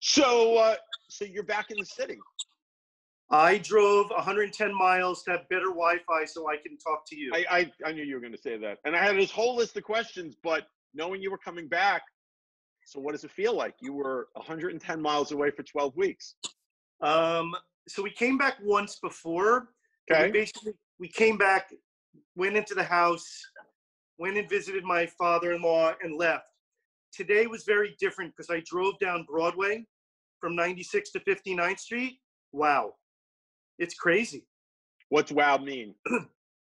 So you're back in the city. I drove 110 miles to have better Wi-Fi so I can talk to you. I knew you were going to say that. And I had this whole list of questions, but knowing you were coming back, so what does it feel like? You were 110 miles away for 12 weeks. So we came back once before. Okay. We came back, went into the house, went and visited my father-in-law and left. Today was very different because I drove down Broadway from 96 to 59th Street. Wow. It's crazy. What's wow mean?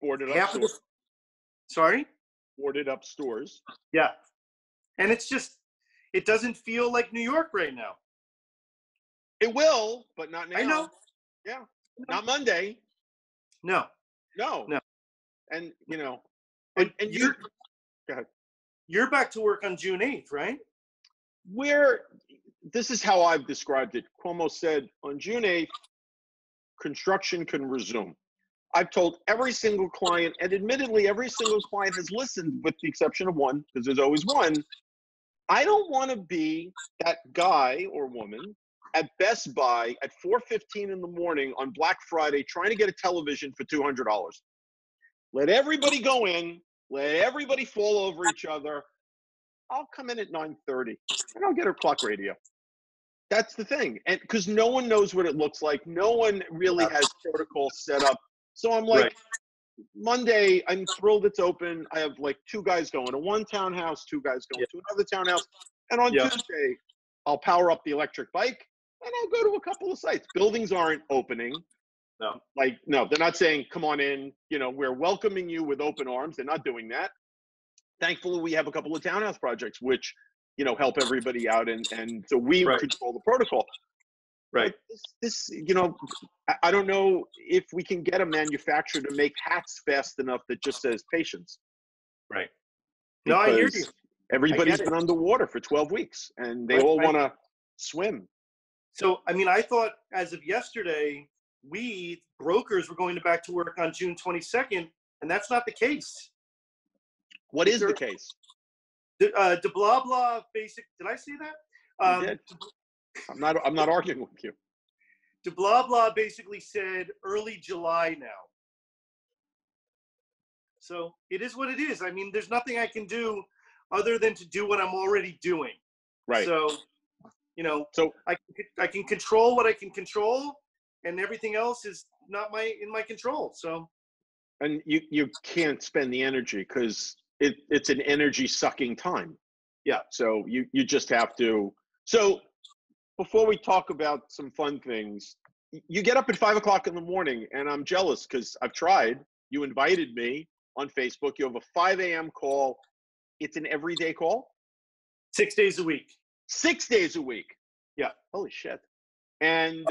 Boarded up stores. Sorry? Boarded up stores. Yeah. And it's just, it doesn't feel like New York right now. It will, but not now. I know. Yeah. Not Monday. No. And, you know, and you, go ahead. You're back to work on June 8th, right? This is how I've described it. Cuomo said on June 8th, construction can resume. I've told every single client, and admittedly, every single client has listened with the exception of one, because there's always one. I don't want to be that guy or woman at Best Buy at 4:15 in the morning on Black Friday trying to get a television for $200. Let everybody go in, let everybody fall over each other. I'll come in at 9:30 and I'll get a clock radio. That's the thing. And because no one knows what it looks like. No one really has protocol set up. So I'm like, Monday, I'm thrilled it's open. I have like 2 guys going to one townhouse, 2 guys going to another townhouse. And on Tuesday, I'll power up the electric bike and I'll go to a couple of sites. Buildings aren't opening. No, they're not saying, come on in. You know, we're welcoming you with open arms. They're not doing that. Thankfully, we have a couple of townhouse projects, which, you know, help everybody out. And so we control the protocol. Right. This, you know, I don't know if we can get a manufacturer to make hats fast enough that just says patience. Right. No, I hear you. Everybody's been underwater for 12 weeks and they all want to swim. So, I mean, I thought as of yesterday, we brokers were going back to work on June 22nd, and that's not the case. What is the case? The blah blah basic. Did I say that? You did. I'm not arguing with you. The blah blah basically said early July now. So it is what it is. I mean, there's nothing I can do other than to do what I'm already doing. Right. So, you know, I can control what I can control, and everything else is not in my control. So. And you can't spend the energy because it's an energy sucking time. Yeah. So you just have to. So before we talk about some fun things, you get up at 5 o'clock in the morning, and I'm jealous because I've tried. You invited me on Facebook. You have a 5 a.m. call. It's an everyday call? 6 days a week. 6 days a week. Yeah. Holy shit. And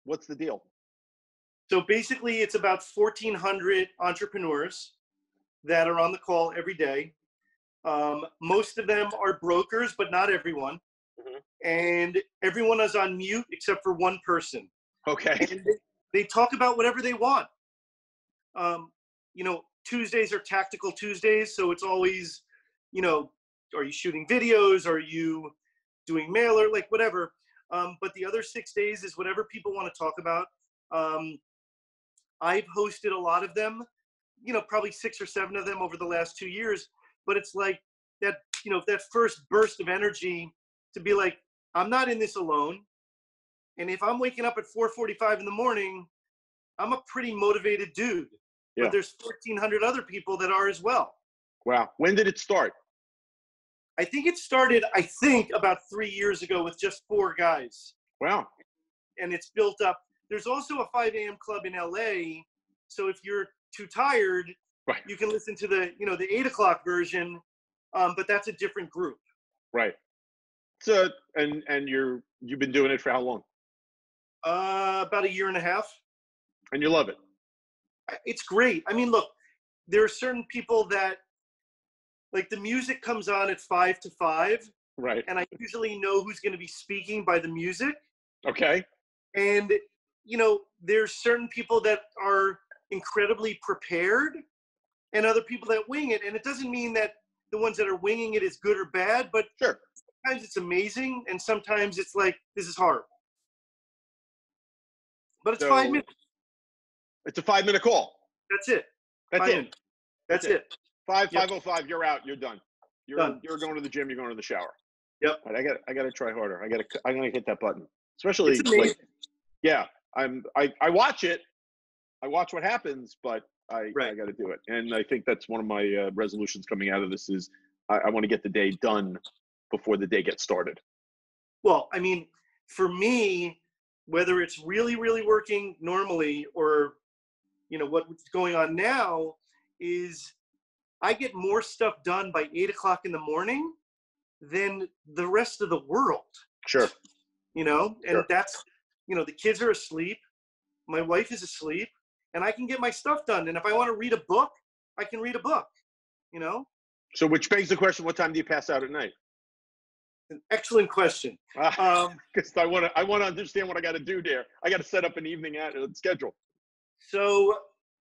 what's the deal? So basically, it's about 1,400 entrepreneurs that are on the call every day. Most of them are brokers, but not everyone. Mm-hmm. And everyone is on mute except for one person. Okay. And they talk about whatever they want. You know, Tuesdays are tactical Tuesdays, so it's always, you know, are you shooting videos? Are you doing mailer? Like whatever. But the other 6 days is whatever people want to talk about. I've hosted a lot of them, you know, probably 6 or 7 of them over the last 2 years. But it's like that, you know, that first burst of energy to be like, I'm not in this alone. And if I'm waking up at 4:45 in the morning, I'm a pretty motivated dude. Yeah. But there's 1,400 other people that are as well. Wow. When did it start? I think it started, about 3 years ago with just 4 guys. Wow. And it's built up. There's also a 5 a.m. club in LA. So if you're too tired, you can listen to the 8 o'clock version. But that's a different group. Right. So, and you've been doing it for how long? About 1.5 years. And you love it? It's great. I mean, look, there are certain people that, like, the music comes on at 4 to 5. Right. And I usually know who's going to be speaking by the music. Okay. And, you know, there's certain people that are incredibly prepared and other people that wing it. And it doesn't mean that the ones that are winging it is good or bad, but sometimes it's a amazing, and sometimes it's like, this is horrible. But it's So 5 minutes. it's a 5-minute call. That's it. That's 5 it. minutes. That's it. Yep. 5:05. You're out. You're done. Done. You're going to the gym. You're going to the shower. Yep. But I got to try harder. I'm gonna hit that button. Especially It's amazing. like, yeah. I watch it. I watch what happens, but I got to do it. And I think that's one of my resolutions coming out of this is I want to get the day done before the day gets started. Well, I mean, for me, whether it's really, really working normally or, you know, what's going on now is I get more stuff done by 8 o'clock in the morning than the rest of the world. Sure. You know, and Sure. that's, you know, the kids are asleep. My wife is asleep and I can get my stuff done. And if I want to read a book, I can read a book, you know? So which begs the question, what time do you pass out at night? An excellent question. Because I want to understand what I got to do there. I got to set up an evening schedule. So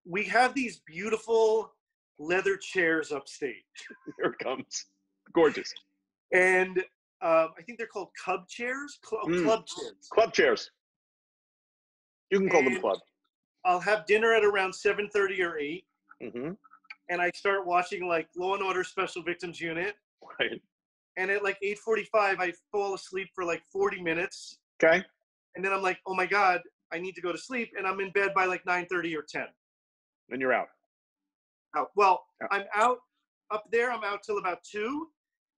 we have these beautiful leather chairs upstate. Here it comes. Gorgeous. And I think they're called Cub chairs, club chairs. Club chairs. You can call them club. I'll have dinner at around 7:30 or 8. Mm-hmm. And I start watching like Law and Order Special Victims Unit. Right. And at like 8:45, I fall asleep for like 40 minutes. Okay. And then I'm like, oh my God, I need to go to sleep. And I'm in bed by like 9:30 or 10. Then you're out. Well, I'm out up there. I'm out till about 2.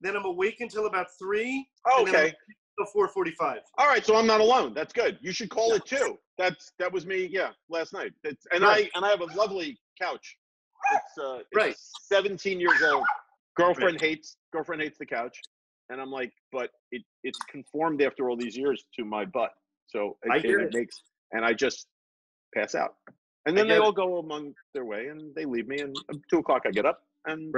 Then I'm awake until about 3. Oh, okay. Till 4:45. All right, so I'm not alone. That's good. You should call it too. That was me. Yeah, last night. I have a lovely couch. It's 17 years old. Girlfriend hates the couch, and I'm like, but it's conformed after all these years to my butt. So it makes, and I just pass out, and then they all go among their way, and they leave me. And 2 o'clock I get up, and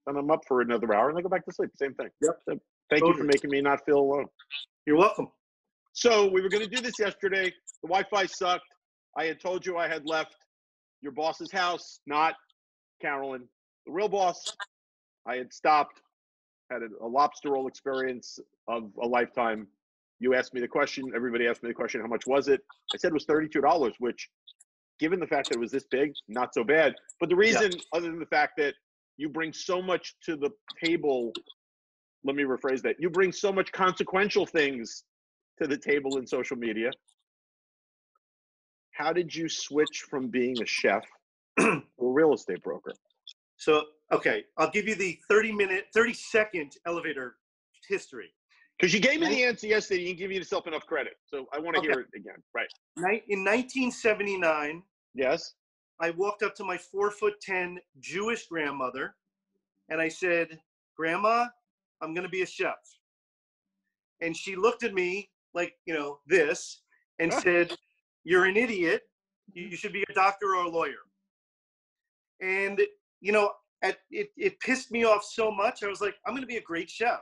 then I'm up for another hour, and I go back to sleep. Same thing. Yep. So thank you for making me not feel alone. You're welcome. So we were going to do this yesterday. The Wi-Fi sucked. I had told you I had left your boss's house, not Carolyn, the real boss. I had stopped, had a lobster roll experience of a lifetime. You asked me the question. Everybody asked me the question, how much was it? I said it was $32, which, given the fact that it was this big, not so bad. But the reason, other than the fact that you bring so much to the table, let me rephrase that. You bring so much consequential things to the table in social media. How did you switch from being a chef to a real estate broker? So, okay, I'll give you the 30-second elevator history. Because you gave me the answer yesterday, you didn't give yourself enough credit. So I want to hear it again. Right. In 1979, yes, I walked up to my 4'10" Jewish grandmother and I said, Grandma, I'm going to be a chef. And she looked at me like, you know, this and said, you're an idiot. You should be a doctor or a lawyer. And, you know, it pissed me off so much. I was like, I'm going to be a great chef.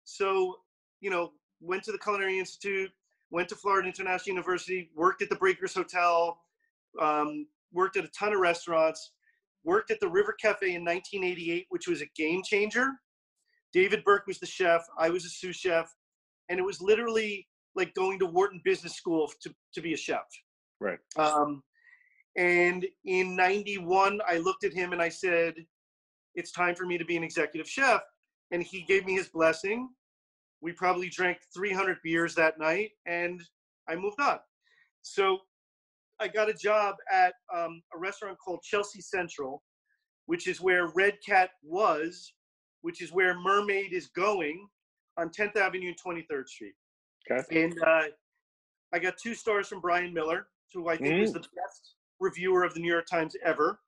So, you know, went to the Culinary Institute, went to Florida International University, worked at the Breakers Hotel, worked at a ton of restaurants, worked at the River Cafe in 1988, which was a game changer. David Burke was the chef. I was a sous chef. And it was literally like going to Wharton Business School to be a chef. Right. And in 91, I looked at him and I said, it's time for me to be an executive chef. And he gave me his blessing. We probably drank 300 beers that night and I moved on. So I got a job at a restaurant called Chelsea Central, which is where Red Cat was, which is where Mermaid is going on 10th Avenue and 23rd Street. Okay. And I got 2 stars from Brian Miller, who I think was the best reviewer of the New York Times ever.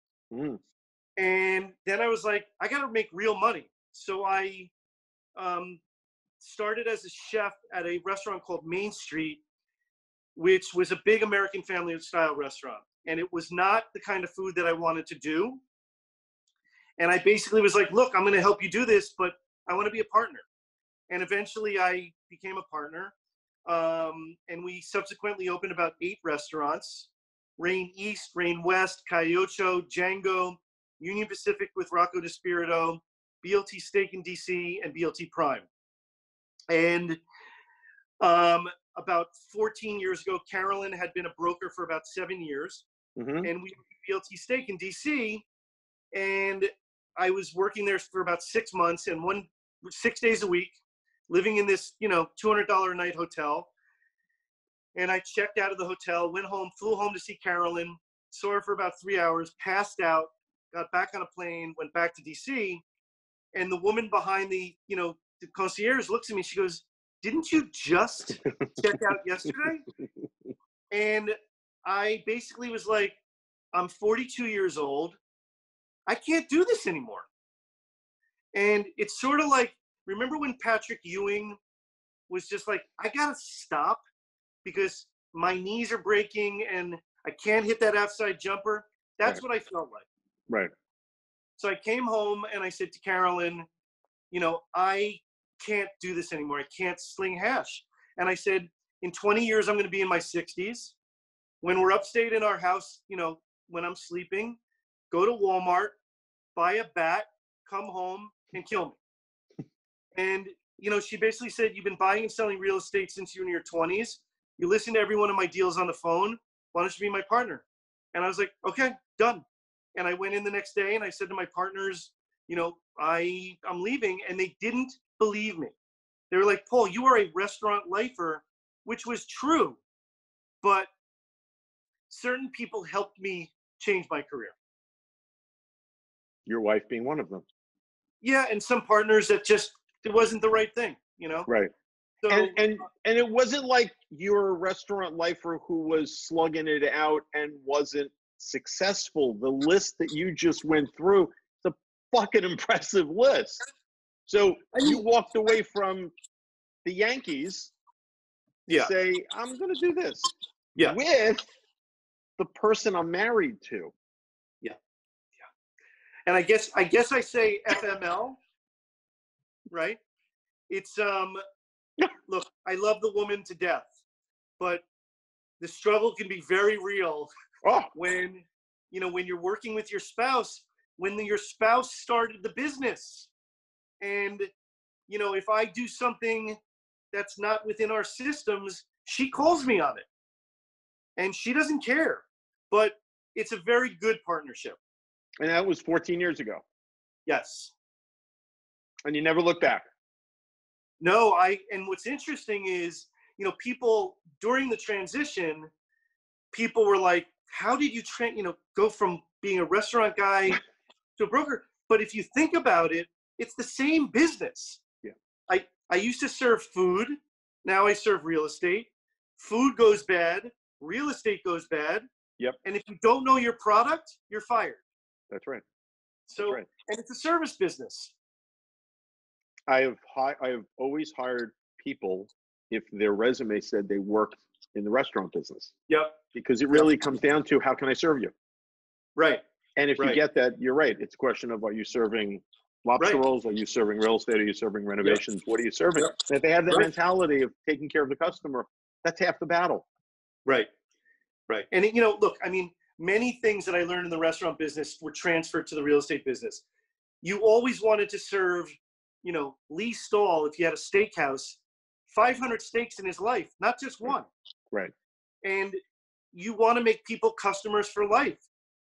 And then I was like, I got to make real money. So I started as a chef at a restaurant called Main Street, which was a big American family style restaurant. And it was not the kind of food that I wanted to do. And I basically was like, look, I'm going to help you do this, but I want to be a partner. And eventually I became a partner. And we subsequently opened about 8 restaurants: Rain East, Rain West, Cayocho, Django, Union Pacific with Rocco DiSpirito, BLT Steak in DC, and BLT Prime. And about 14 years ago, Carolyn had been a broker for about 7 years. Mm-hmm. And we had a BLT stake in DC. And I was working there for about 6 months and 6 days a week, living in this, $200 a night hotel. And I checked out of the hotel, went home, flew home to see Carolyn, saw her for about 3 hours, passed out, got back on a plane, went back to DC. And the woman behind the concierge looks at me. She goes, "Didn't you just check out yesterday?" And I basically was like, I'm 42 years old. I can't do this anymore. And it's sort of like, remember when Patrick Ewing was just like, I got to stop because my knees are breaking and I can't hit that outside jumper? That's what I felt like. Right. So I came home and I said to Carolyn, I can't do this anymore. I can't sling hash. And I said, in 20 years, I'm going to be in my 60s. When we're upstate in our house, when I'm sleeping, go to Walmart, buy a bat, come home and kill me. And, she basically said, you've been buying and selling real estate since you were in your 20s. You listen to every one of my deals on the phone. Why don't you be my partner? And I was like, okay, done. And I went in the next day and I said to my partners, I'm leaving. And they didn't believe me. They were like, Paul, you are a restaurant lifer, which was true. But certain people helped me change my career. Your wife being one of them. Yeah, and some partners that it wasn't the right thing, Right. So, and it wasn't like you're a restaurant lifer who was slugging it out and wasn't successful. The list that you just went through, it's a fucking impressive list. So you walked away from the Yankees to say, I'm going to do this with the person I'm married to. Yeah. And I guess I say FML, right? It's, look, I love the woman to death, but the struggle can be very real when you're working with your spouse, when your spouse started the business. And, if I do something that's not within our systems, she calls me on it. And she doesn't care. But it's a very good partnership. And that was 14 years ago. Yes. And you never looked back. No, and what's interesting is, people during the transition, people were like, how did you go from being a restaurant guy to a broker? But if you think about it, it's the same business. Yeah. I used to serve food. Now I serve real estate. Food goes bad. Real estate goes bad. Yep. And if you don't know your product, you're fired. That's right. So, and it's a service business. I have always hired people if their resume said they worked in the restaurant business. Yep. Because it really comes down to, how can I serve you? Right. And if you get that, you're right. It's a question of, are you serving lobster rolls? Are you serving real estate? Are you serving renovations? What are you serving? And if they have that mentality of taking care of the customer, that's half the battle. Right. And, look, I mean, many things that I learned in the restaurant business were transferred to the real estate business. You always wanted to serve, Lee Stahl, if you had a steakhouse, 500 steaks in his life, not just one. Right. And you want to make people customers for life.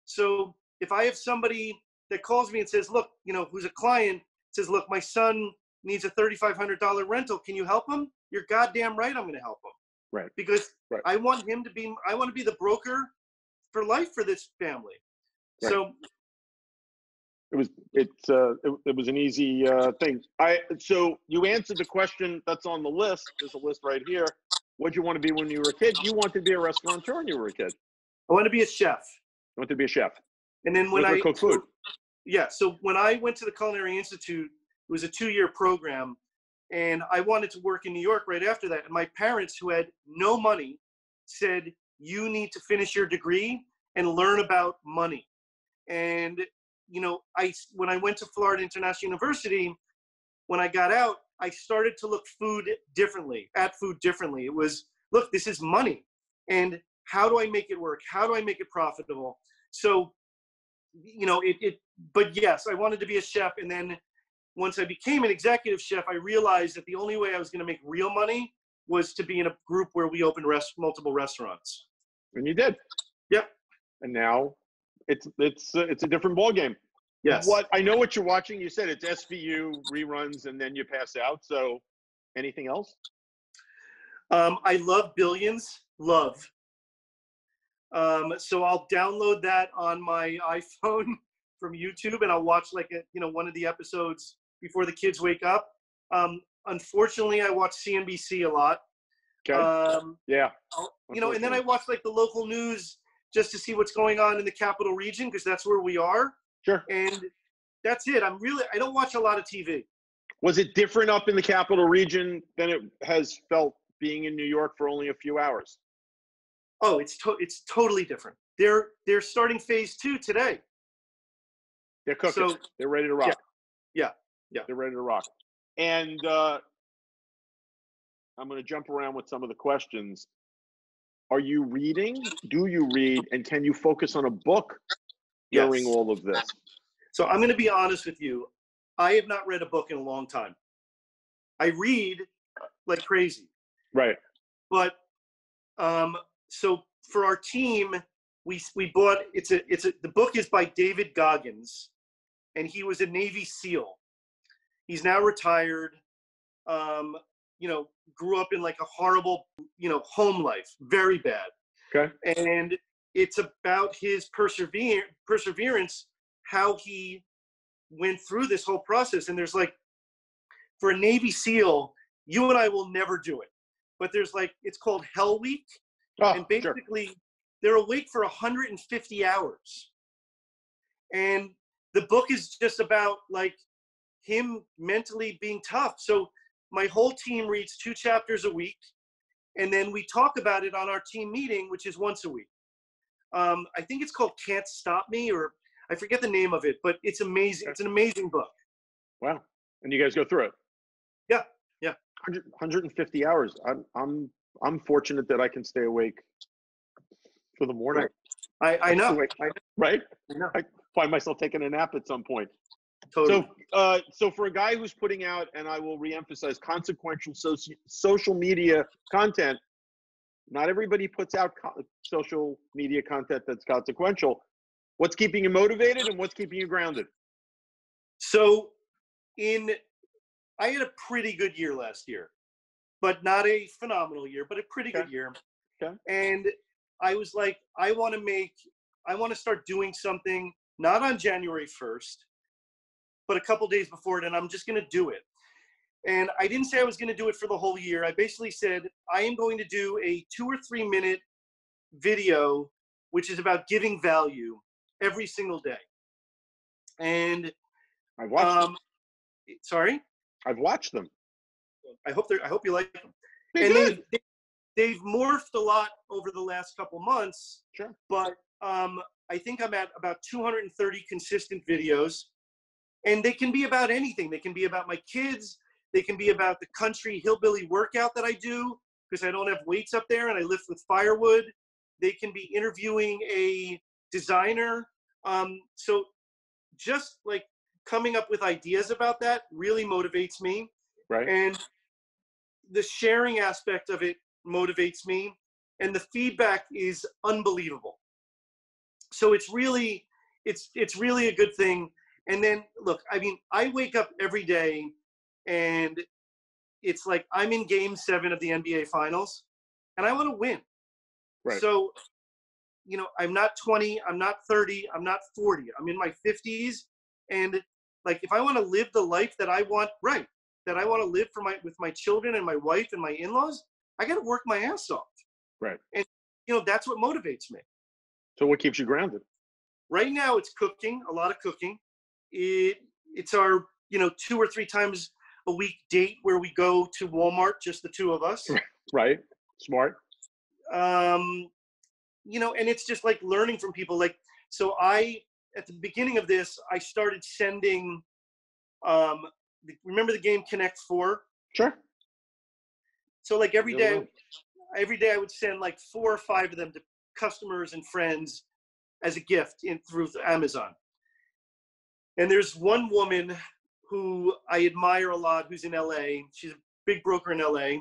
So if I have somebody that calls me and says, look, who's a client, says, look, my son needs a $3,500 rental. Can you help him? You're goddamn right. I'm going to help him. Right. Because I want to be the broker for life for this family. Right. So it was an easy thing. So you answered the question that's on the list. There's a list right here. What'd you want to be when you were a kid? You wanted to be a restaurateur when you were a kid. I wanted to be a chef. You wanted to be a chef. And then when I cook food. So when I went to the Culinary Institute, it was a 2-year program, and I wanted to work in New York right after that. And my parents, who had no money, said, you need to finish your degree and learn about money. And when I went to Florida International University, when I got out, I started to look at food differently. It was, look, this is money. And how do I make it work? How do I make it profitable? So, but yes, I wanted to be a chef. And then once I became an executive chef, I realized that the only way I was going to make real money was to be in a group where we opened multiple restaurants. And you did. Yep. And now it's a different ballgame. Yes. What I know what you're watching. You said it's SVU reruns, and then you pass out. So, anything else? I love Billions. Love. So I'll download that on my iPhone from YouTube, and I'll watch like one of the episodes before the kids wake up. Unfortunately, I watch CNBC a lot. Okay. Yeah. And then I watch like the local news just to see what's going on in the capital region, because that's where we are. Sure. And that's it. I don't watch a lot of TV. Was it different up in the capital region than it has felt being in New York for only a few hours? Oh, it's totally different. They're starting phase 2 today. They're cooking. So, they're ready to rock. Yeah. They're ready to rock. And I'm going to jump around with some of the questions. Are you reading? Do you read? And can you focus on a book during all of this? So I'm going to be honest with you. I have not read a book in a long time. I read like crazy. Right. But so for our team, we bought the book is by David Goggins, and he was a Navy SEAL. He's now retired. Grew up in like a horrible, home life, very bad. Okay. And it's about his perseverance, how he went through this whole process. And there's like, for a Navy SEAL, you and I will never do it, but there's like, it's called Hell Week. And basically they're awake for 150 hours. And the book is just about like him mentally being tough. So my whole team reads 2 chapters a week, and then we talk about it on our team meeting, which is once a week. I think it's called Can't Stop Me, or I forget the name of it, but it's amazing. It's an amazing book. Wow. And you guys go through it? Yeah. 150 hours. I'm fortunate that I can stay awake for the morning. Right. I know. Right? I know. I find myself taking a nap at some point. Totally. So for a guy who's putting out, and I will reemphasize, consequential social media content, not everybody puts out social media content that's consequential. What's keeping you motivated, and what's keeping you grounded? So I had a pretty good year last year, but not a phenomenal year, but a pretty good year. Okay. And I was like, I want to start doing something, not on January 1st, but a couple days before it, and I'm just going to do it. And I didn't say I was going to do it for the whole year. I basically said, I am going to do a 2 or 3 minute video, which is about giving value every single day. And I've watched them. Sorry? I've watched them. I hope you like them. They're and good. They've morphed a lot over the last couple months. Sure. But I think I'm at about 230 consistent videos. And they can be about anything. They can be about my kids. They can be about the country hillbilly workout that I do, because I don't have weights up there and I lift with firewood. They can be interviewing a designer. So just like coming up with ideas about that really motivates me. Right. And the sharing aspect of it motivates me. And the feedback is unbelievable. So it's really a good thing. And then, look, I mean, I wake up every day and it's like I'm in Game 7 of the NBA Finals and I want to win. Right. So, I'm not 20, I'm not 30, I'm not 40. I'm in my 50s. And, like, if I want to live the life that I want, that I want to live with my children and my wife and my in-laws, I got to work my ass off. Right. And, that's what motivates me. So what keeps you grounded? Right now, it's cooking, a lot of cooking. It's our 2 or 3 times a week date where we go to Walmart, just the 2 of us. Right. Smart. And it's just like learning from people. Like, so at the beginning of this, I started sending, remember the game Connect 4? Sure. So like every day I would send like 4 or 5 of them to customers and friends as a gift through Amazon. And there's one woman who I admire a lot, who's in LA. She's a big broker in LA.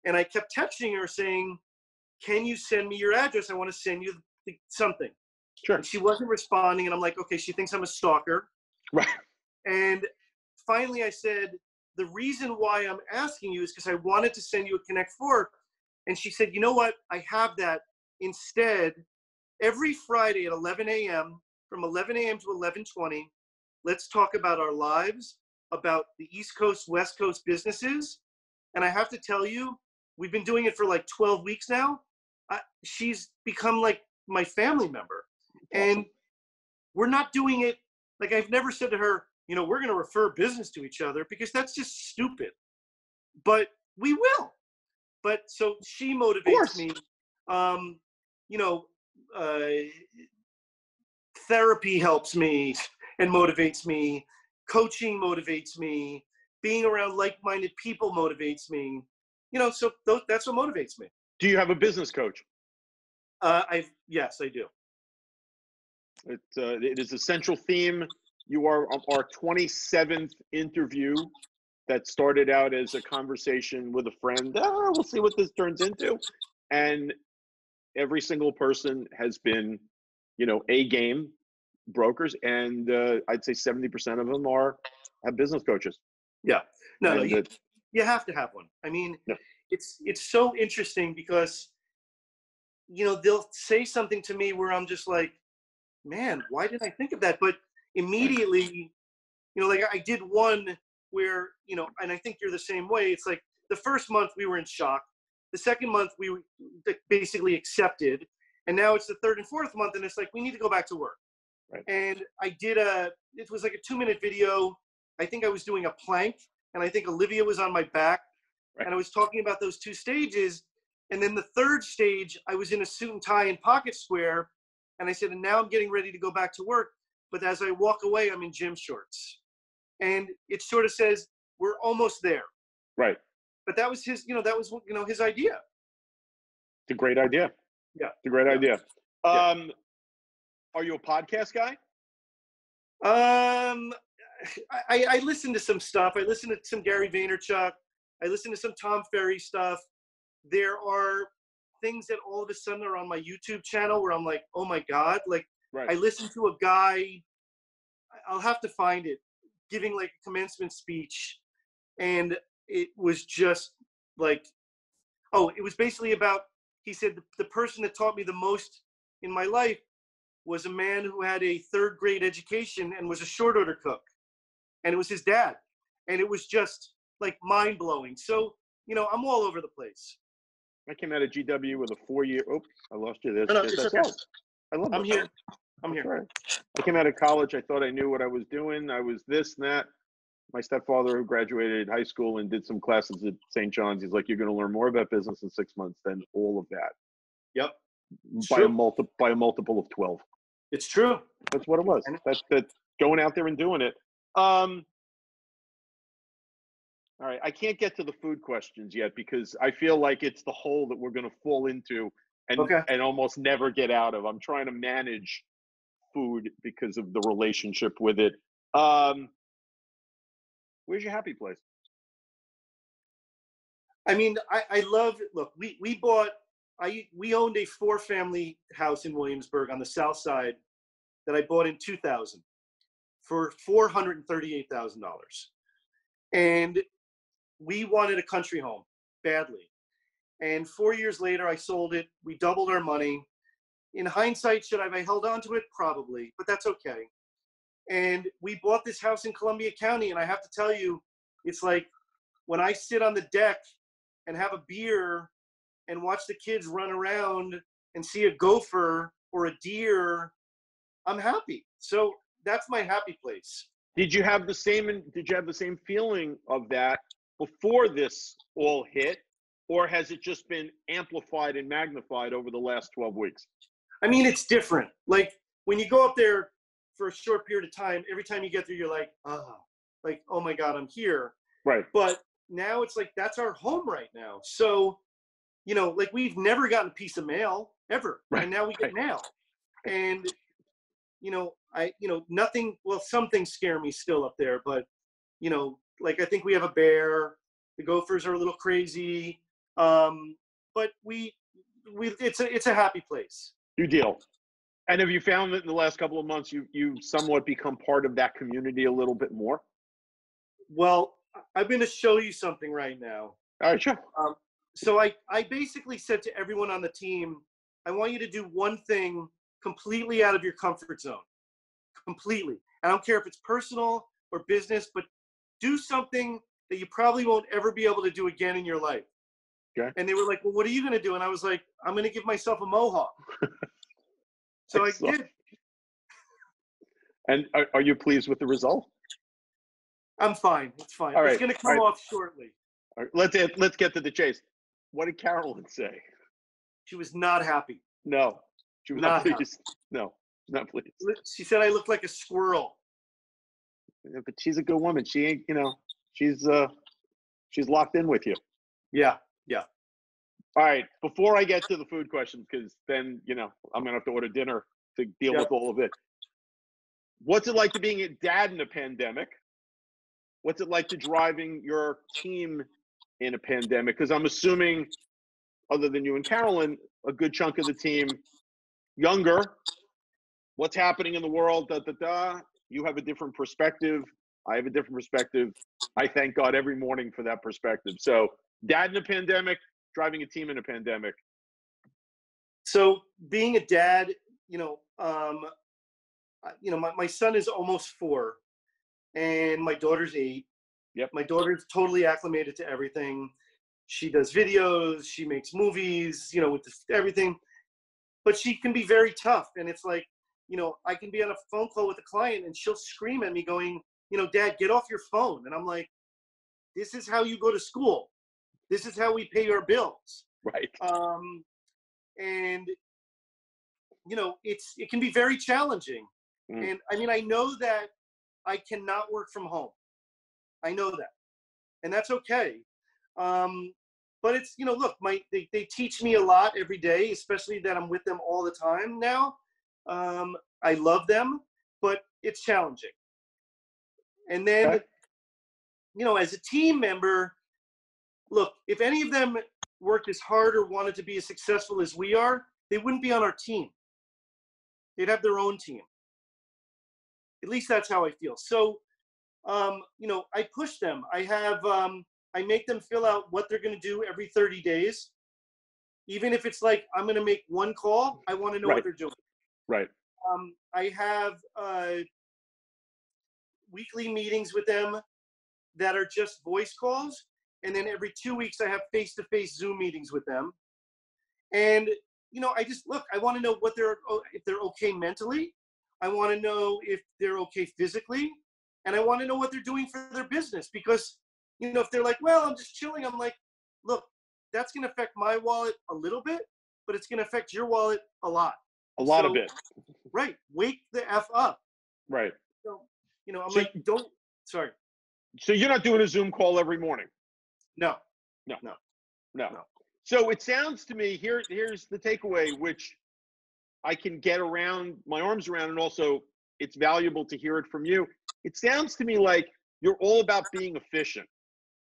And I kept texting her saying, can you send me your address? I want to send you something. Sure. And she wasn't responding. And I'm like, okay, she thinks I'm a stalker. Right. And finally I said, the reason why I'm asking you is because I wanted to send you a Connect 4. And she said, you know what? I have that. Instead, every Friday at 11 a.m., from 11 a.m. to 11:20, let's talk about our lives, about the East Coast, West Coast businesses. And I have to tell you, we've been doing it for like 12 weeks now. She's become like my family member. And we're not doing it, like I've never said to her, you know, we're going to refer business to each other, because that's just stupid. But we will. But so she motivates me. You know, therapy helps me and motivates me. Coaching motivates me. Being around like-minded people motivates me. You know, so that's what motivates me. Do you have a business coach? Yes, I do. It is a central theme. You are our 27th interview that started out as a conversation with a friend. We'll see what this turns into. And every single person has been, you know, A-game brokers. And I'd say 70% of them have business coaches. Yeah. No, you have to have one. I mean, yeah. It's so interesting because, you know, they'll say something to me where I'm just like, man, why didn't I think of that? But immediately, you know, like I did one where, you know, and I think you're the same way. It's like the first month we were in shock. The second month we were basically accepted. And now it's the third and fourth month. And it's like, we need to go back to work. Right. And I did it was like a 2-minute video. I think I was doing a plank, and I think Olivia was on my back. Right. And I was talking about those 2 stages. And then the third stage, I was in a suit and tie and pocket square. And I said, and now I'm getting ready to go back to work. But as I walk away, I'm in gym shorts. And it sort of says, we're almost there. Right. But that was his, you know, his idea. It's a great idea. Yeah. It's a great idea. Yeah. Are you a podcast guy? I listen to some stuff. I listen to some Gary Vaynerchuk. I listen to some Tom Ferry stuff. There are things that all of a sudden are on my YouTube channel where I'm like, oh my God. Like, right. I listened to a guy, I'll have to find it, giving like a commencement speech. And it was just like, it was basically about, he said, the person that taught me the most in my life was a man who had a 3rd grade education and was a short order cook. And it was his dad. And it was just like mind blowing. So, you know, I'm all over the place. I came out of GW with a 4-year. Oh, I lost you. No, it's okay. I love it. I'm here. Right. I came out of college. I thought I knew what I was doing. I was this and that. My stepfather, who graduated high school and did some classes at St. John's, he's like, you're going to learn more about business in 6 months than all of that. Yep. By a multiple of 12. It's true. That's what it was. That's going out there and doing it. All right, I can't get to the food questions yet because I feel like it's the hole that we're going to fall into and almost never get out of. I'm trying to manage food because of the relationship with it. Where's your happy place? I mean, I love, look, we owned a 4-family house in Williamsburg on the south side that I bought in 2000 for $438,000. And we wanted a country home badly. And 4 years later, I sold it. We doubled our money. In hindsight, should I have held on to it? Probably, but that's okay. And we bought this house in Columbia County. And I have to tell you, it's like when I sit on the deck and have a beer and watch the kids run around and see a gopher or a deer, I'm happy. So that's my happy place. Did you have the same feeling of that before this all hit, or has it just been amplified and magnified over the last 12 weeks? I mean, it's different. Like when you go up there for a short period of time, every time you get there, you're like, oh my God, I'm here. Right. But now it's like, that's our home right now. So, you know, like we've never gotten a piece of mail ever. Right. And now we get mail. And, nothing, well, some things scare me still up there, but you know, like I think we have a bear. The gophers are a little crazy, but it's a happy place. Good deal. And have you found that in the last couple of months you somewhat become part of that community a little bit more? Well, I'm going to show you something right now. All right, sure. So I basically said to everyone on the team, I want you to do one thing completely out of your comfort zone. Completely. I don't care if it's personal or business, but do something that you probably won't ever be able to do again in your life. Okay. And they were like, well, what are you going to do? And I was like, I'm going to give myself a mohawk. So I did. And are you pleased with the result? I'm fine. It's fine. All right. It's going to come off shortly. All right. Let's get to the chase. What did Carolyn say? She was not happy. No, she was not pleased. No, not pleased. She said I looked like a squirrel. Yeah, but she's a good woman. She ain't, she's locked in with you. Yeah. All right. Before I get to the food questions, because then, I'm going to have to order dinner to deal with all of it. What's it like to being a dad in a pandemic? What's it like to driving your team in a pandemic? Because I'm assuming, other than you and Carolyn, a good chunk of the team younger. What's happening in the world? You have a different perspective. I have a different perspective. I thank God every morning for that perspective. So, dad in a pandemic, driving a team in a pandemic. So, being a dad, my son is almost 4, and my daughter's 8. Yep. My daughter's totally acclimated to everything. She does videos. She makes movies. With everything. But she can be very tough, and it's like, I can be on a phone call with a client, and she'll scream at me, going, "Dad, get off your phone." And I'm like, "This is how you go to school. This is how we pay our bills." Right. And it can be very challenging. And I mean, I know that I cannot work from home. I know that, and that's okay. But it's, look, they teach me a lot every day, especially that I'm with them all the time now. I love them, but it's challenging. And then, as a team member, look, if any of them worked as hard or wanted to be as successful as we are, they wouldn't be on our team. They'd have their own team. At least that's how I feel. So, I push them. I make them fill out what they're going to do every 30 days. Even if it's like, I'm going to make one call, I want to know what they're doing. Right. I have weekly meetings with them that are just voice calls. And then every 2 weeks, I have face-to-face Zoom meetings with them. And, I want to know if they're okay mentally. I want to know if they're okay physically. And I want to know what they're doing for their business. Because, if they're like, well, I'm just chilling, I'm like, look, that's going to affect my wallet a little bit, but it's going to affect your wallet a lot. A lot of it. Right. Wake the F up. Right. So, I'm sorry. So you're not doing a Zoom call every morning? No. So it sounds to me, here's the takeaway, which I can get my arms around, and also it's valuable to hear it from you. It sounds to me like you're all about being efficient.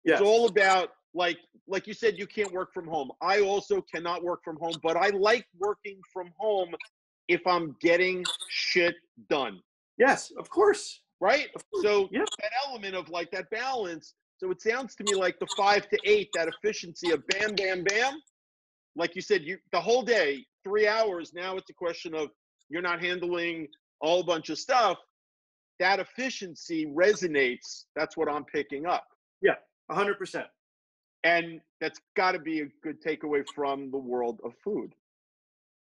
Yes. It's all about, like you said, you can't work from home. I also cannot work from home, but I like working from home if I'm getting shit done. Yes, of course. Right? Of course. So yep. That element of like that balance. So it sounds to me like the 5 to 8, that efficiency of bam, bam, bam. Like you said, the whole day, 3 hours. Now it's a question of you're not handling a whole bunch of stuff. That efficiency resonates. That's what I'm picking up. Yeah, 100%. And that's got to be a good takeaway from the world of food.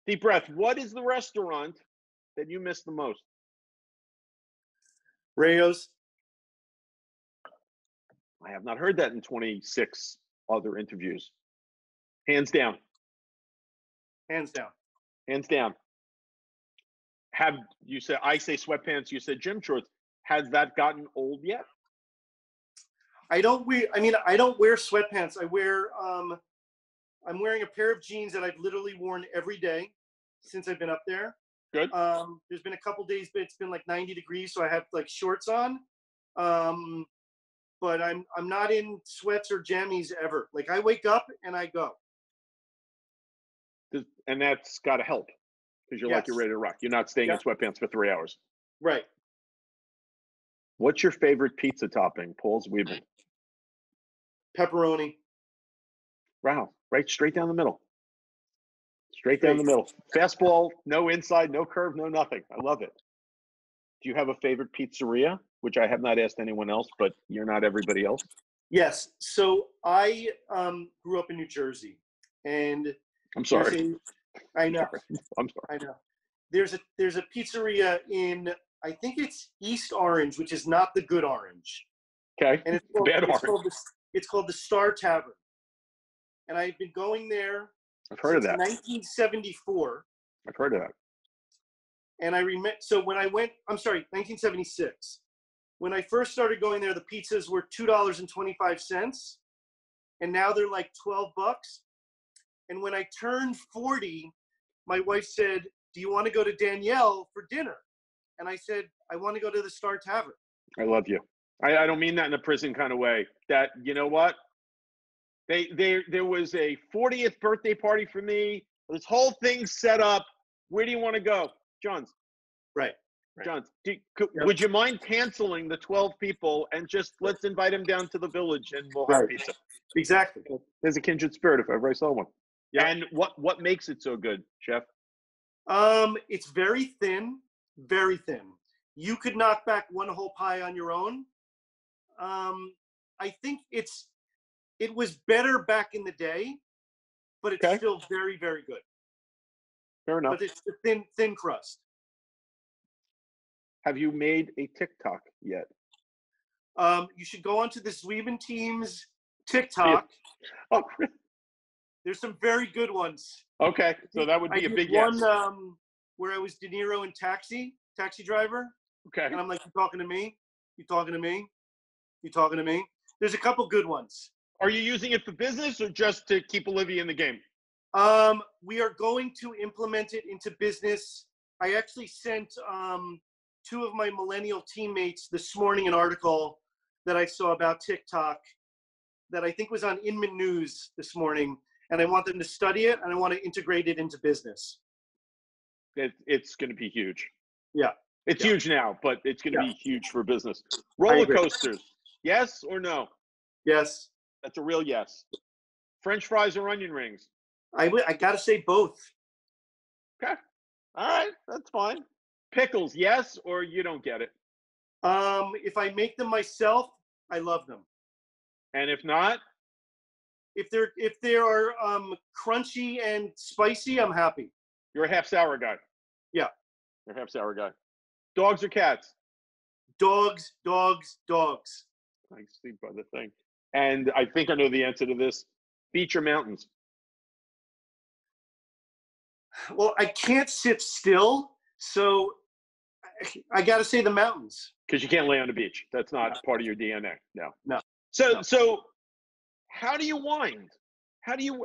Deep breath. What is the restaurant that you miss the most? Rayo's. I have not heard that in 26 other interviews. Hands down. Hands down. Hands down. I say sweatpants, you said gym shorts. Has that gotten old yet? I don't wear sweatpants. I'm wearing a pair of jeans that I've literally worn every day since I've been up there. Good. There's been a couple days, but it's been like 90 degrees, so I have like shorts on. but I'm not in sweats or jammies ever. Like I wake up and I go. And that's got to help because you're like, Yes. you're ready to rock. You're not staying in sweatpants for 3 hours. Right. What's your favorite pizza topping, Paul Zweben? Pepperoni. Wow, right, straight down the middle. Straight down the middle. Fastball, no inside, no curve, no nothing. I love it. Do you have a favorite pizzeria? Which I have not asked anyone else, but you're not everybody else. Yes. So I grew up in New Jersey, and I'm sorry. I know. I'm sorry. I know. There's a pizzeria in, I think it's East Orange, which is not the good orange. Okay. And it's called the Star Tavern. And I've been going there I've heard of that. 1974. I've heard of that. And I remember, so when I went, I'm sorry, 1976. When I first started going there, the pizzas were $2.25, and now they're like $12. And when I turned 40, my wife said, "Do you want to go to Danielle for dinner?" And I said, "I want to go to the Star Tavern." I love you. I don't mean that in a prison kind of way. That, you know what? There was a 40th birthday party for me. This whole thing set up. Where do you want to go? John's. Right. John, would you mind canceling the 12 people and just let's invite them down to the village and we'll have pizza? Exactly. There's a kindred spirit if ever I saw one. Yeah. And what makes it so good, Chef? It's very thin, very thin. You could knock back one whole pie on your own. I think it was better back in the day, but it's still very, very good. Fair enough. But it's the thin crust. Have you made a TikTok yet? You should go onto the Zweben team's TikTok. Oh, there's some very good ones. Okay, so that would be a big one, yes. Where I was De Niro in Taxi Driver. Okay. And I'm like, "You talking to me? You talking to me? You talking to me?" There's a couple good ones. Are you using it for business or just to keep Olivia in the game? We are going to implement it into business. I actually sent two of my millennial teammates this morning an article that I saw about TikTok that I think was on Inman News this morning, and I want them to study it and I want to integrate it into business. It's going to be huge. Yeah. It's huge now, but it's going to be huge for business. Roller coasters, yes or no? Yes. That's a real yes. French fries or onion rings? I got to say both. Okay. All right. That's fine. Pickles, yes, or you don't get it? If I make them myself, I love them. And if not? If they are crunchy and spicy, I'm happy. You're a half sour guy. Yeah. You're a half sour guy. Dogs or cats? Dogs, dogs, dogs. I see by the thing. And I think I know the answer to this. Beach or mountains? Well, I can't sit still, so I got to say the mountains. Because you can't lay on the beach. That's not part of your DNA. No. No. So how do you wind? How do you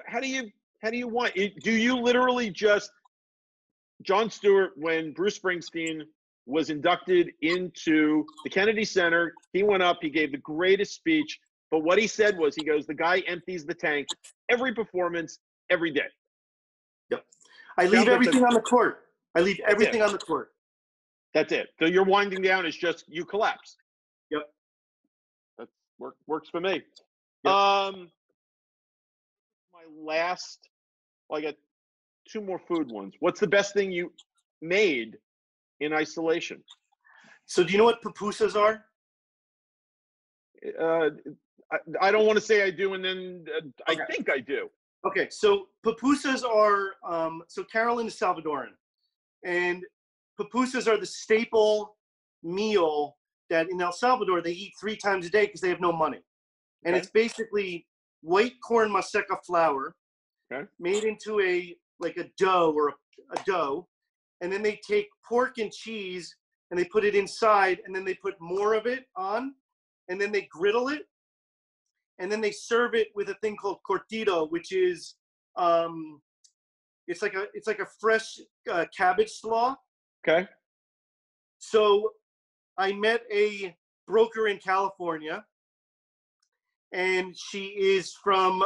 wind? Do you literally just Jon Stewart, when Bruce Springsteen was inducted into the Kennedy Center, he went up, he gave the greatest speech, but what he said was, he goes, the guy empties the tank every performance, every day. Yep. I leave everything on the court. I leave everything on the court. That's it. So your winding down is just you collapse. Yep. That works for me. Yep. My last, well, I got two more food ones. What's the best thing you made in isolation? So do you know what pupusas are? I don't want to say I do, and then I think I do. Okay, so pupusas are, so Carolyn is Salvadoran, and pupusas are the staple meal that in El Salvador they eat 3 times a day because they have no money. And it's basically white corn maseca flour made into a dough or a dough, and then they take pork and cheese and they put it inside, and then they put more of it on, and then they griddle it, and then they serve it with a thing called cortido, which is it's like a fresh cabbage slaw. Okay. So I met a broker in California and she is from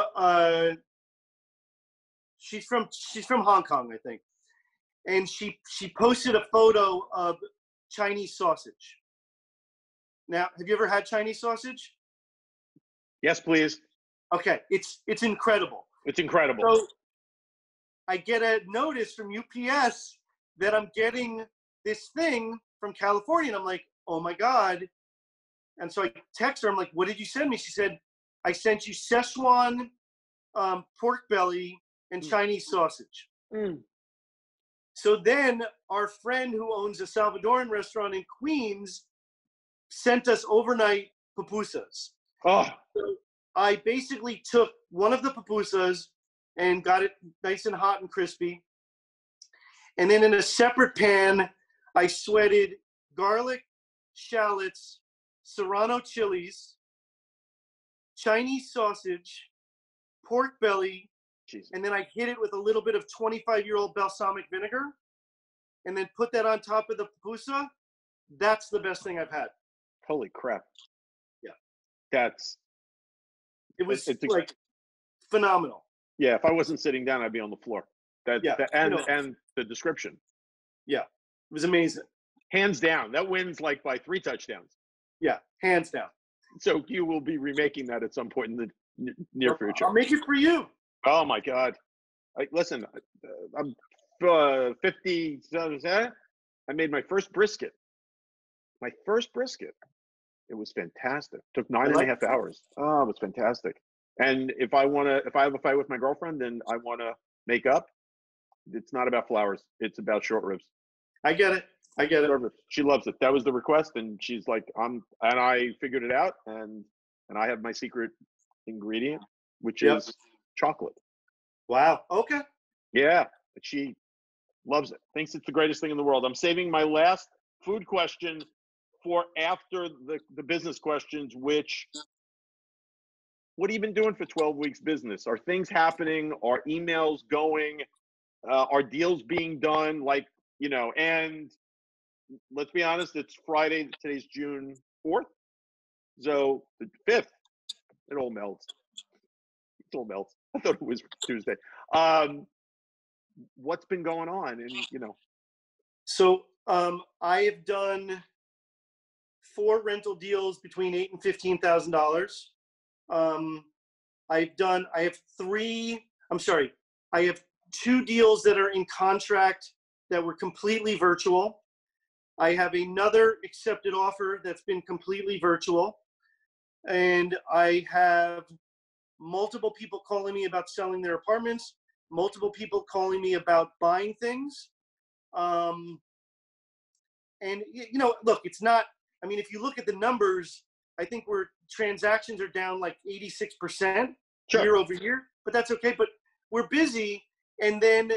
she's from Hong Kong, I think. And she posted a photo of Chinese sausage. Now, have you ever had Chinese sausage? Yes, please. Okay, it's incredible. It's incredible. So I get a notice from UPS that I'm getting this thing from California, and I'm like, oh my God. And so I text her, I'm like, what did you send me? She said, I sent you Szechuan pork belly and Chinese sausage. Mm. So then our friend who owns a Salvadoran restaurant in Queens sent us overnight pupusas. Oh. So I basically took one of the pupusas and got it nice and hot and crispy. And then in a separate pan, I sweated garlic, shallots, serrano chilies, Chinese sausage, pork belly, Jesus. and then I hit it with a little bit of 25-year-old balsamic vinegar, and then put that on top of the pupusa. That's the best thing I've had. Holy crap. Yeah. It was like phenomenal. Yeah, if I wasn't sitting down, I'd be on the floor. And the description. Yeah, it was amazing. Hands down. That wins like by 3 touchdowns. Yeah, hands down. So you will be remaking that at some point in the near future. I'll make it for you. Oh my God. Listen, I'm 50. I made my first brisket. It was fantastic. Took 9.5 hours. Oh, it was fantastic. And if I have a fight with my girlfriend, then I want to make up. It's not about flowers. It's about short ribs. I get it. She loves it. That was the request, and she's like, and I figured it out, and I have my secret ingredient, which is chocolate. Wow. Okay. Yeah, but she loves it. Thinks it's the greatest thing in the world. I'm saving my last food question for after the business questions, which, what have you been doing for 12 weeks business? Are things happening? Are emails going? Are deals being done? Like, and let's be honest, it's Friday. Today's June 4th. So the 5th, it all melts. I thought it was Tuesday. What's been going on? And, So I have done 4 rental deals between $8,000 and $15,000. I have 2 deals that are in contract that were completely virtual. I have another accepted offer that's been completely virtual. And I have multiple people calling me about selling their apartments, multiple people calling me about buying things. And, look, it's not, if you look at the numbers, I think transactions are down like 86% year over year, but that's okay. But we're busy. And then,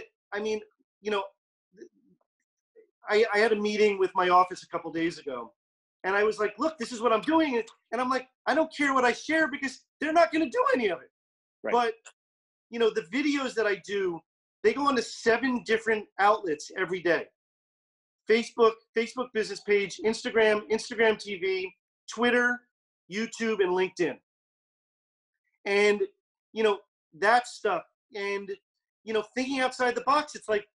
I had a meeting with my office a couple days ago, and I was like, look, this is what I'm doing. And I'm like, I don't care what I share because they're not going to do any of it. Right. But, the videos that I do, they go onto 7 different outlets every day. Facebook business page, Instagram TV, Twitter, YouTube, and LinkedIn. And, that stuff. And, thinking outside the box, it's like,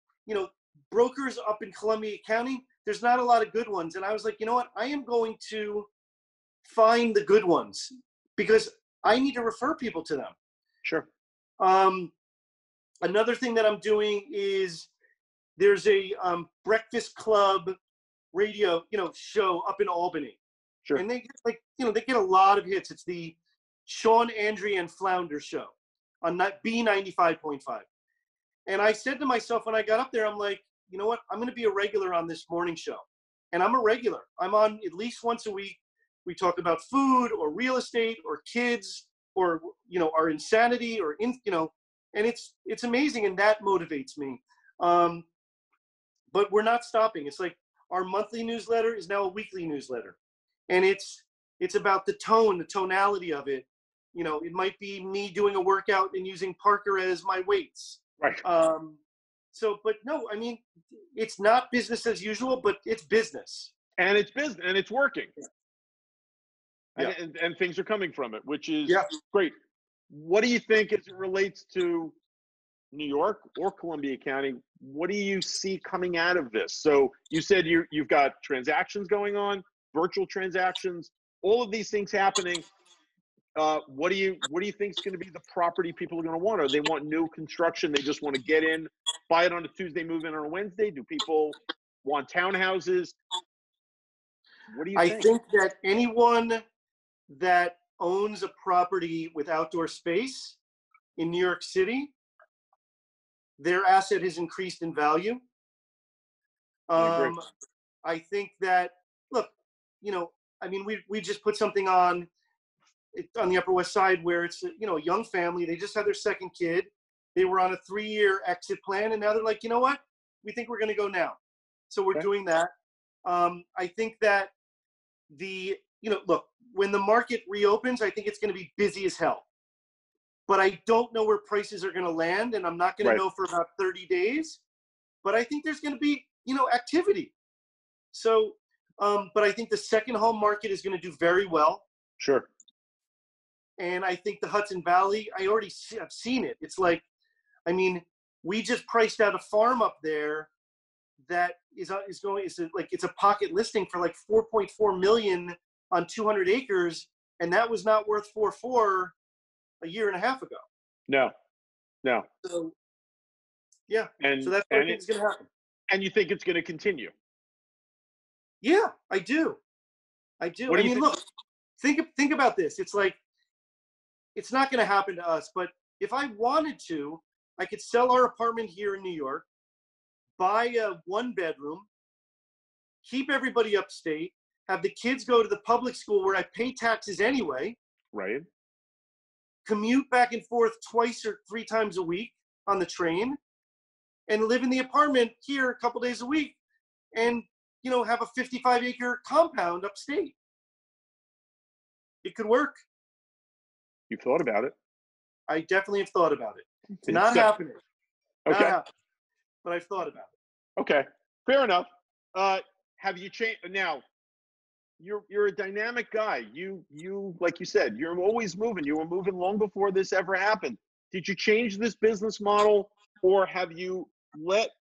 brokers up in Columbia County, there's not a lot of good ones. And I was like, you know what? I am going to find the good ones because I need to refer people to them. Sure. Another thing that I'm doing is there's a Breakfast Club radio, show up in Albany. Sure. And they get a lot of hits. It's the Sean, Andrea, and Flounder show on B95.5. And I said to myself when I got up there, I'm like, you know what? I'm going to be a regular on this morning show. And I'm a regular. I'm on at least once a week. We talk about food or real estate or kids or, our insanity or, and it's amazing. And that motivates me. But we're not stopping. It's like our monthly newsletter is now a weekly newsletter. And it's about the tonality of it. It might be me doing a workout and using Parker as my weights. Right. But no, it's not business as usual, but it's business. And it's business, and it's working. Yeah. and things are coming from it, which is Yeah. great. What do you think as it relates to New York or Columbia County? What do you see coming out of this? So you said you've got transactions going on, virtual transactions, all of these things happening. What do you think is going to be the property people are going to want? Or they want new construction? They just want to get in, buy it on a Tuesday, move in on a Wednesday? Do people want townhouses? What do you I think? think that anyone that owns a property with outdoor space in New York City, their asset has increased in value. I agree. I think that, look, you know, I mean, we just put something on the Upper West Side where it's, you know, a young family. They just had their second kid. They were on a 3-year exit plan, and now they're like, you know what? We think we're going to go now. So we're doing that. I think that look, when the market reopens, I think it's going to be busy as hell. But I don't know where prices are going to land, and I'm not going to know for about 30 days. But I think there's going to be, you know, activity. So, but I think the second home market is going to do very well. Sure. And I think the Hudson Valley, I've seen it. It's like, I mean, we just priced out a farm up there that it's a pocket listing for like 4.4 million on 200 acres, and that was not worth 4.4 a year and a half ago. No. So yeah, and so that's what I think is going to happen. And you think it's going to continue? Yeah, I do. I mean, look, think about this. It's like, it's not going to happen to us, but if I wanted to, I could sell our apartment here in New York, buy a 1-bedroom, keep everybody upstate, have the kids go to the public school where I pay taxes anyway. Right. Commute back and forth 2 or 3 times a week on the train, and live in the apartment here a couple days a week, and, you know, have a 55-acre compound upstate. It could work. You've thought about it? I definitely have thought about it. It's not happening. Okay. Not happening, but I've thought about it. Okay. Fair enough. Have you changed now? You're a dynamic guy. You like you said, you're always moving. You were moving long before this ever happened. Did you change this business model, or have you let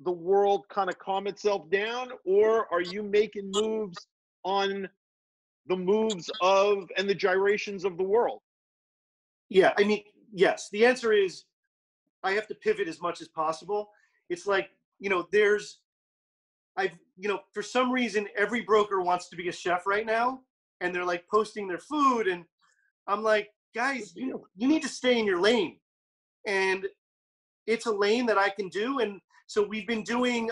the world kind of calm itself down, or are you making moves on the moves of and the gyrations of the world? Yeah, I mean, yes. The answer is I have to pivot as much as possible. It's like, you know, for some reason, every broker wants to be a chef right now, and they're like posting their food, and I'm like, guys, you need to stay in your lane. And it's a lane that I can do. And so we've been doing,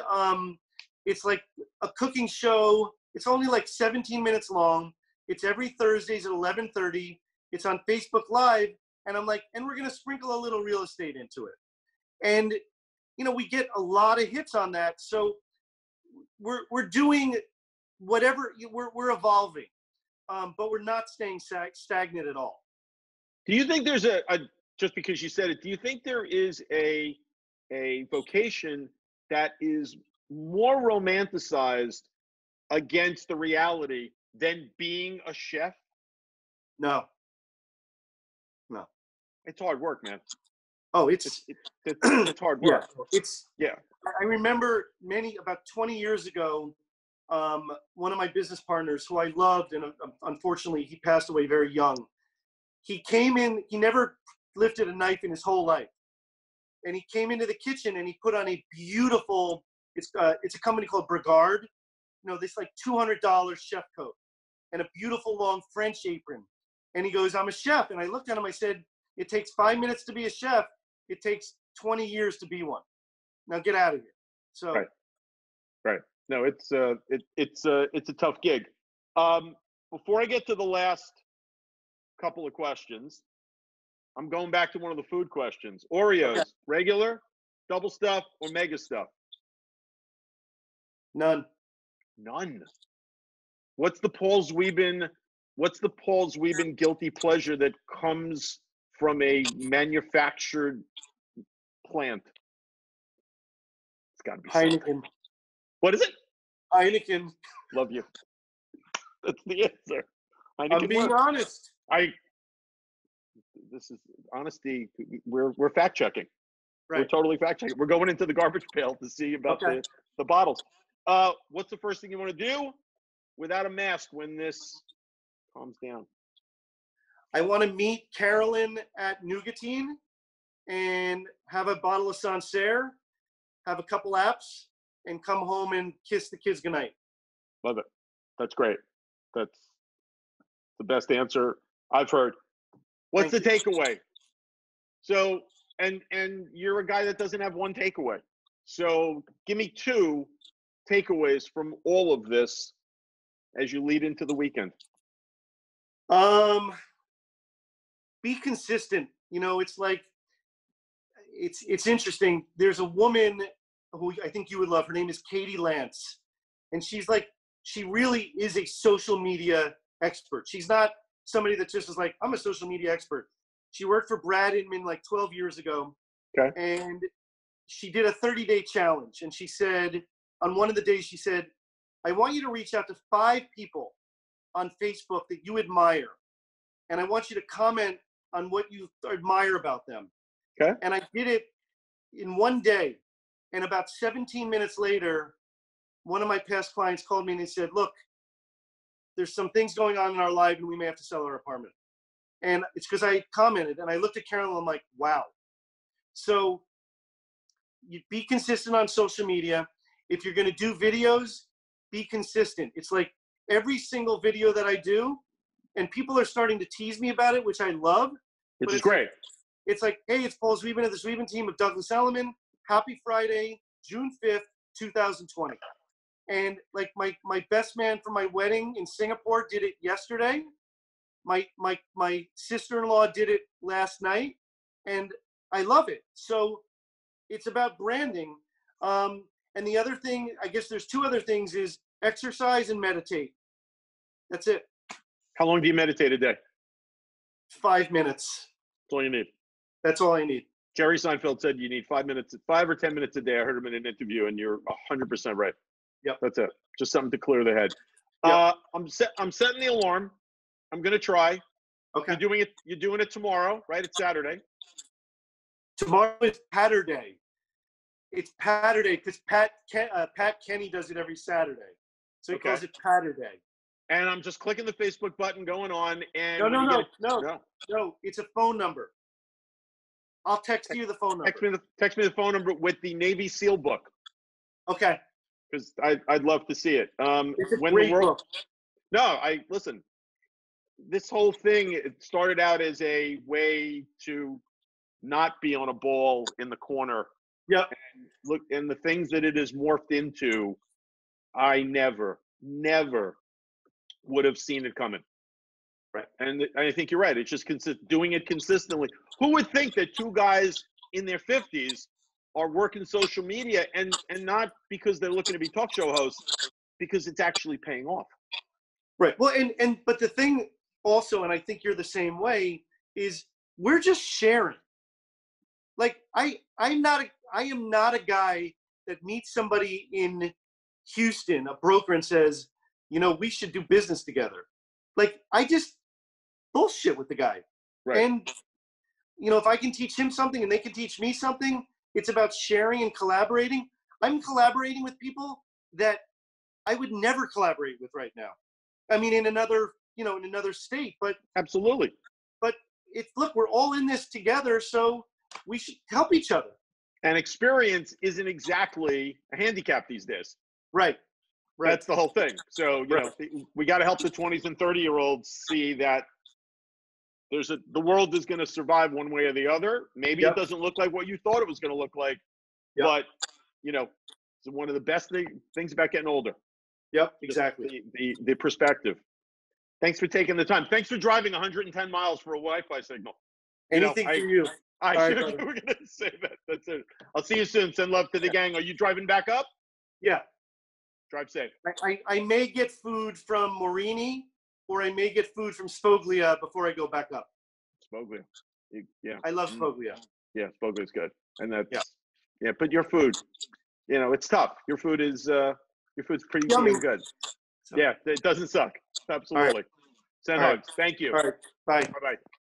it's like a cooking show. It's only like 17 minutes long. It's every Thursdays at 11:30. It's on Facebook Live. And I'm like, and we're going to sprinkle a little real estate into it. And, you know, we get a lot of hits on that. So we're doing whatever, we're evolving, but we're not staying stagnant at all. Do you think there's just because you said it, do you think there is a vocation that is more romanticized against the reality than being a chef? No. It's hard work, man. Oh, it's hard work. Yeah. I remember about 20 years ago, one of my business partners who I loved, and unfortunately he passed away very young. He came in, he never lifted a knife in his whole life. And he came into the kitchen and he put on a beautiful, it's a company called Brigard, you know, this like $200 chef coat and a beautiful long French apron. And he goes, I'm a chef. And I looked at him, I said, it takes 5 minutes to be a chef. It takes 20 years to be one. Now get out of here. So. Right. No, it's a tough gig. Before I get to the last couple of questions, I'm going back to one of the food questions. Oreos, regular, double stuff, or mega stuff? None. What's the Paul Zweben guilty pleasure that comes from a manufactured plant? It's got to be Heineken. something. What is it? Heineken. Love you. That's the answer. I think I'm it being works. honest. This is honesty. We're fact checking. Right. We're totally fact checking. We're going into the garbage pail to see about the bottles. What's the first thing you want to do without a mask when this calms down? I want to meet Carolyn at Nougatine and have a bottle of Sancerre, have a couple apps, and come home and kiss the kids goodnight. Love it. That's great. That's the best answer I've heard. What's the takeaway? So, and you're a guy that doesn't have one takeaway. So give me 2 takeaways from all of this as you lead into the weekend. Be consistent. You know, it's like, it's interesting. There's a woman who I think you would love. Her name is Katie Lance. And she's like, she really is a social media expert. She's not somebody that just is like, I'm a social media expert. She worked for Brad Inman like 12 years ago. Okay. And she did a 30-day challenge. And she said, on one of the days, she said, I want you to reach out to 5 people on Facebook that you admire. And I want you to comment on what you admire about them. Okay. And I did it in one day. And about 17 minutes later, one of my past clients called me and they said, look, there's some things going on in our life and we may have to sell our apartment. And it's because I commented and I looked at Carolyn and I'm like, wow. So you be consistent on social media. If you're going to do videos, be consistent. It's like every single video that I do, and people are starting to tease me about it, which I love. Which is great. It's like, hey, it's Paul Zweben of the Zweben team of Douglas Elliman. Happy Friday, June 5th, 2020. And like my best man for my wedding in Singapore did it yesterday. My sister-in-law did it last night, and I love it. So it's about branding. And the other thing, I guess there's 2 other things, is exercise and meditate. That's it. How long do you meditate a day? 5 minutes. That's all you need. That's all I need. Jerry Seinfeld said you need 5 minutes, 5 or 10 minutes a day. I heard him in an interview, and you're 100% right. Yep. That's it. Just something to clear the head. Yep. I'm setting the alarm. I'm gonna try. Okay. You're doing it tomorrow, right? It's Saturday. Tomorrow is Patter Day. It's Patter Day because Pat Kenny does it every Saturday, so he calls it Patter Day. And I'm just clicking the Facebook button, going on, and no. It's a phone number. I'll text you the phone number. Text me the phone number with the Navy SEAL book. Okay. Because I'd love to see it. It's a great book. No, listen. This whole thing, it started out as a way to not be on a ball in the corner. Yeah. Look, and the things that it has morphed into, I never would have seen it coming. Right. And I think you're right. It's just doing it consistently. Who would think that 2 guys in their 50s are working social media and not because they're looking to be talk show hosts, because it's actually paying off. Right. Well, but the thing also, and I think you're the same way, is we're just sharing. Like I am not a guy that meets somebody in Houston, a broker, and says, you know, we should do business together. Like I just bullshit with the guy. Right. And you know, if I can teach him something and they can teach me something, it's about sharing and collaborating. I'm collaborating with people that I would never collaborate with right now. I mean, in another state, but absolutely. But look, we're all in this together, so we should help each other. And experience isn't exactly a handicap these days. Right. That's the whole thing. So, you know, we got to help the 20s and 30-year-olds see that the world is going to survive one way or the other. Maybe it doesn't look like what you thought it was going to look like, but you know, it's one of the best things about getting older. Yep, exactly. The perspective. Thanks for taking the time. Thanks for driving 110 miles for a Wi-Fi signal. Anything for you. We're going to say that. That's it. I'll see you soon. Send love to the gang. Are you driving back up? Yeah. Drive safe. I may get food from Morini, or I may get food from Spoglia before I go back up. Spoglia. Yeah. I love Spoglia. Yeah, Spoglia's good. And that's but your food, you know, it's tough. Your food's pretty damn good. So. Yeah, it doesn't suck. Absolutely. Send All right. hugs. Thank you. All right. Bye. Bye-bye.